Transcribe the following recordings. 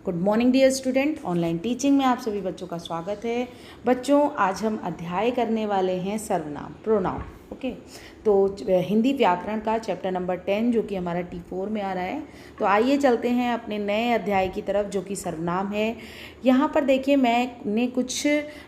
Good morning dear student. Online teaching में आप सभी बच्चों का स्वागत है। बच्चों, आज हम अध्याय करने वाले हैं सर्वनाम, प्रोनाउन। ओके, तो हिंदी व्याकरण का चैप्टर नंबर 10 जो कि हमारा T4 में आ रहा है। तो आइए चलते हैं अपने नए अध्याय की तरफ जो कि सर्वनाम है। यहाँ पर देखिए, मैंने कुछ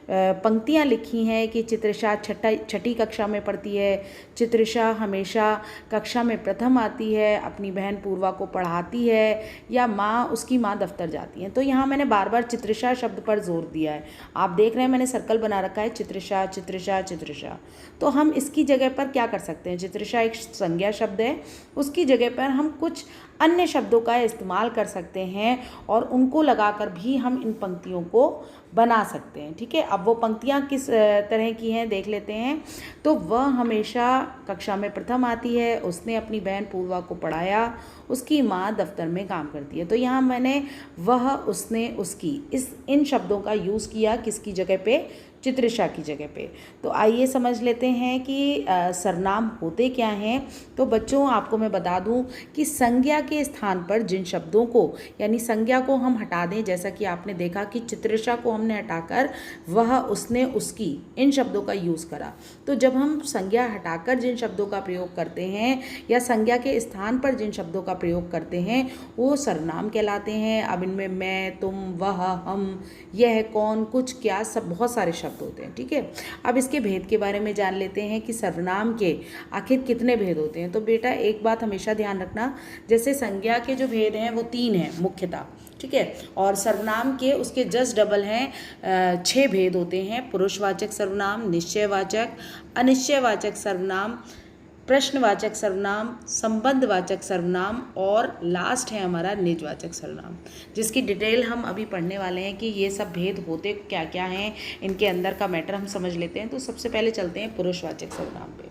पंक्तियाँ लिखी हैं कि चित्रशा छठी कक्षा में पढ़ती है, चित्रशा हमेशा कक्षा में प्रथम आती है, अपनी बहन पूर्वा को पढ़ाती है, या उसकी माँ दफ्तर जाती हैं। तो यहाँ मैंने बार बार चित्रशा शब्द पर जोर दिया है। आप देख रहे हैं मैंने सर्कल बना रखा है, चित्रशा चित्रशा चित्रशा। तो हम इसकी जगह पर क्या कर सकते हैं, चित्रशा एक संज्ञा शब्द है, उसकी जगह पर हम कुछ अन्य शब्दों का इस्तेमाल कर सकते हैं और उनको लगाकर भी हम इन पंक्तियों को बना सकते हैं। ठीक है, अब वो पंक्तियाँ किस तरह की हैं देख लेते हैं। तो वह हमेशा कक्षा में प्रथम आती है, उसने अपनी बहन पूर्वा को पढ़ाया, उसकी माँ दफ्तर में काम करती है। तो यहाँ मैंने वह, उसने, उसकी इन शब्दों का यूज़ किया किसकी जगह पे, चित्रशा की जगह पे। तो आइए समझ लेते हैं कि सर्वनाम होते क्या हैं। तो बच्चों, आपको मैं बता दूं कि संज्ञा के स्थान पर जिन शब्दों को, यानी संज्ञा को हम हटा दें, जैसा कि आपने देखा कि चित्रशा को हमने हटाकर वह, उसने, उसकी इन शब्दों का यूज़ करा। तो जब हम संज्ञा हटाकर जिन शब्दों का प्रयोग करते हैं या संज्ञा के स्थान पर जिन शब्दों का प्रयोग करते हैं वो सर्वनाम कहलाते हैं। अब इनमें मैं, तुम, वह, हम, यह, कौन, कुछ, क्या, सब बहुत सारे शब्द होते हैं। ठीक है, अब इसके भेद के बारे में जान लेते हैं कि सर्वनाम के आखिर कितने भेद होते हैं। तो बेटा एक बात हमेशा ध्यान रखना, जैसे संज्ञा के जो भेद हैं वो 3 हैं मुख्यतः। ठीक है, और सर्वनाम के उसके जस्ट डबल हैं, 6 भेद होते हैं। पुरुषवाचक सर्वनाम, निश्चयवाचक, अनिश्चयवाचक सर्वनाम, प्रश्नवाचक सर्वनाम, संबंधवाचक सर्वनाम और लास्ट है हमारा निजवाचक सर्वनाम, जिसकी डिटेल हम अभी पढ़ने वाले हैं कि ये सब भेद होते क्या क्या हैं, इनके अंदर का मैटर हम समझ लेते हैं। तो सबसे पहले चलते हैं पुरुषवाचक सर्वनाम पे।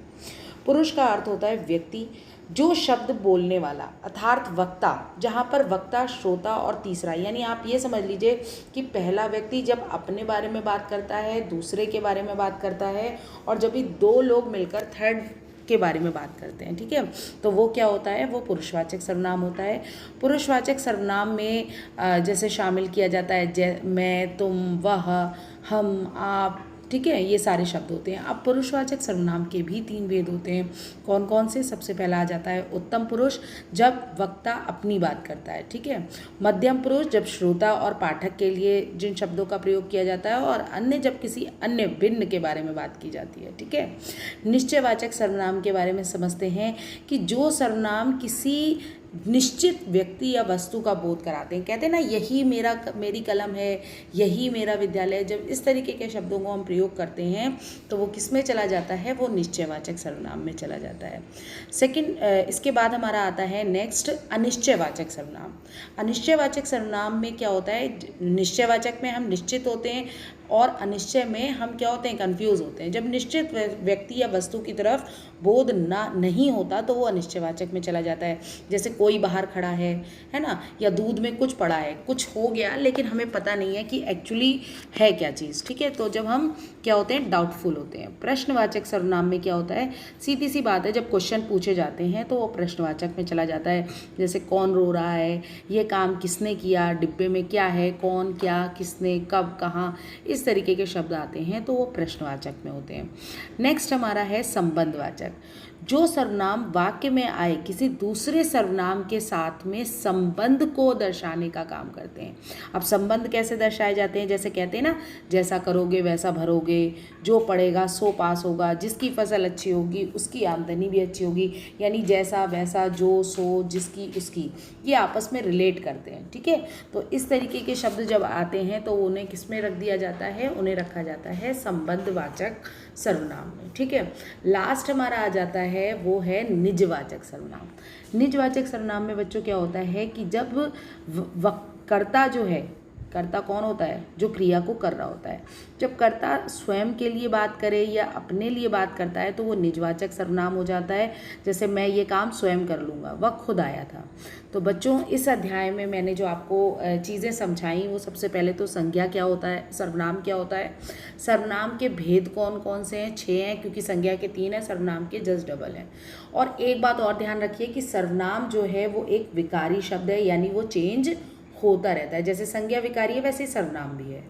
पुरुष का अर्थ होता है व्यक्ति, जो शब्द बोलने वाला, अर्थात वक्ता, जहाँ पर वक्ता, श्रोता और तीसरा, यानी आप ये समझ लीजिए कि पहला व्यक्ति जब अपने बारे में बात करता है, दूसरे के बारे में बात करता है, और जब भी 2 लोग मिलकर थर्ड के बारे में बात करते हैं। ठीक है, तो वो क्या होता है, वो पुरुषवाचक सर्वनाम होता है। पुरुषवाचक सर्वनाम में जैसे शामिल किया जाता है मैं, तुम, वह, हम, आप। ठीक है, ये सारे शब्द होते हैं। अब पुरुषवाचक सर्वनाम के भी 3 भेद होते हैं। कौन कौन से? सबसे पहला आ जाता है उत्तम पुरुष, जब वक्ता अपनी बात करता है। ठीक है, मध्यम पुरुष, जब श्रोता और पाठक के लिए जिन शब्दों का प्रयोग किया जाता है, और अन्य, जब किसी अन्य भिन्न के बारे में बात की जाती है। ठीक है, निश्चयवाचक सर्वनाम के बारे में समझते हैं कि जो सर्वनाम किसी निश्चित व्यक्ति या वस्तु का बोध कराते हैं। कहते हैं ना, यही मेरी कलम है, यही मेरा विद्यालय। जब इस तरीके के शब्दों को हम प्रयोग करते हैं तो वो किस में चला जाता है, वो निश्चयवाचक सर्वनाम में चला जाता है। सेकंड, इसके बाद हमारा आता है नेक्स्ट अनिश्चयवाचक सर्वनाम। अनिश्चयवाचक सर्वनाम में क्या होता है, निश्चयवाचक में हम निश्चित होते हैं और अनिश्चय में हम क्या होते हैं, कंफ्यूज होते हैं। जब निश्चित व्यक्ति या वस्तु की तरफ बोध नहीं होता तो वो अनिश्चयवाचक में चला जाता है। जैसे कोई बाहर खड़ा है ना, या दूध में कुछ पड़ा है, कुछ हो गया लेकिन हमें पता नहीं है कि एक्चुअली है क्या चीज़। ठीक है, तो जब हम क्या होते हैं, डाउटफुल होते हैं। प्रश्नवाचक सर्वनाम में क्या होता है, सीधी सी बात है, जब क्वेश्चन पूछे जाते हैं तो वो प्रश्नवाचक में चला जाता है। जैसे कौन रो रहा है, ये काम किसने किया, डिब्बे में क्या है, कौन, क्या, किसने, कब, कहाँ, इस तरीके के शब्द आते हैं तो वो प्रश्नवाचक में होते हैं। नेक्स्ट हमारा है संबंधवाचक। जो सर्वनाम वाक्य में आए किसी दूसरे सर्वनाम के साथ में संबंध को दर्शाने का काम करते हैं। अब संबंध कैसे दर्शाए जाते हैं, जैसे कहते हैं ना, जैसा करोगे वैसा भरोगे, जो पढ़ेगा सो पास होगा, जिसकी फसल अच्छी होगी उसकी आमदनी भी अच्छी होगी। यानी जैसा वैसा, जो सो, जिसकी उसकी, ये आपस में रिलेट करते हैं। ठीक है, तो इस तरीके के शब्द जब आते हैं तो उन्हें किस में रख दिया जाता है, उन्हें रखा जाता है संबंधवाचक सर्वनाम में। ठीक है, लास्ट हमारा आ जाता है वो है निजवाचक सर्वनाम। निजवाचक सर्वनाम में बच्चों क्या होता है कि जब कर्ता जो है, कर्ता कौन होता है, जो क्रिया को कर रहा होता है, जब कर्ता स्वयं के लिए बात करे या अपने लिए बात करता है तो वो निजवाचक सर्वनाम हो जाता है। जैसे मैं ये काम स्वयं कर लूँगा, वह खुद आया था। तो बच्चों, इस अध्याय में मैंने जो आपको चीज़ें समझाई वो सबसे पहले तो संज्ञा क्या होता है, सर्वनाम क्या होता है, सर्वनाम के भेद कौन कौन से हैं, 6 हैं, क्योंकि संज्ञा के 3 हैं, सर्वनाम के जस्ट डबल हैं। और एक बात और ध्यान रखिए कि सर्वनाम जो है वो एक विकारी शब्द है, यानी वो चेंज होता रहता है। जैसे संज्ञा विकारी है वैसे ही सर्वनाम भी है।